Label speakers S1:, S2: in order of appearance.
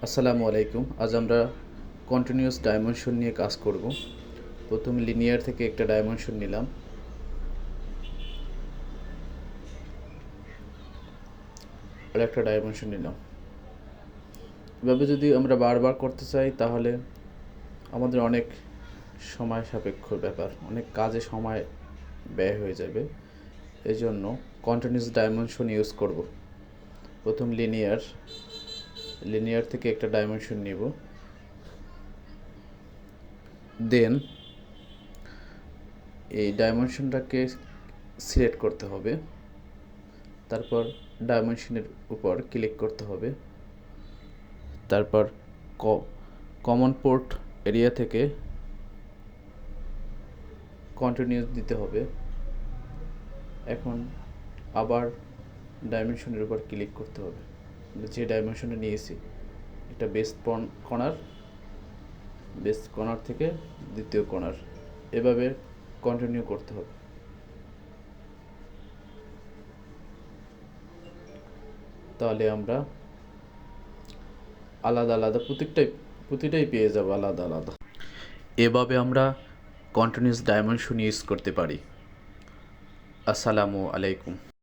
S1: আসসালামু আলাইকুম। আজ আমরা কন্টিনিউয়াস ডাইমেনশন নিয়ে কাজ করব। প্রথমে লিনিয়ার থেকে একটা ডাইমেনশন নিলাম, আর একটা ডাইমেনশন নিলাম। এভাবে যদি আমরা বারবার করতে চাই তাহলে আমাদের অনেক সময় সাপেক্ষ ব্যাপার, অনেক কাজে সময় ব্যয় হয়ে যাবে। এই জন্য কন্টিনিউয়াস ডাইমেনশন ইউজ করব। প্রথম লিনিয়ার থেকে একটা ডাইমেনশন নিব, দেন এই ডাইমেনশনটাকে সিলেক্ট করতে হবে, তারপর ডাইমেনশনের উপর ক্লিক করতে হবে, তারপর কমন পোর্ট এরিয়া থেকে কন্টিনিউয়াস দিতে হবে। এখন আবার ডাইমেনশনের উপর ক্লিক করতে হবে, যে ডাইমেনশনে নিয়েছি এটা বেস কর্নার থেকে দ্বিতীয় কর্নার, এভাবে কন্টিনিউ করতে হবে। তাহলে আমরা আলাদা আলাদা প্রতিটাই পেয়ে যাব আলাদা আলাদা। এভাবে আমরা কন্টিনিউয়াস ডাইমেনশন ইউজ করতে পারি। আসসালামু আলাইকুম।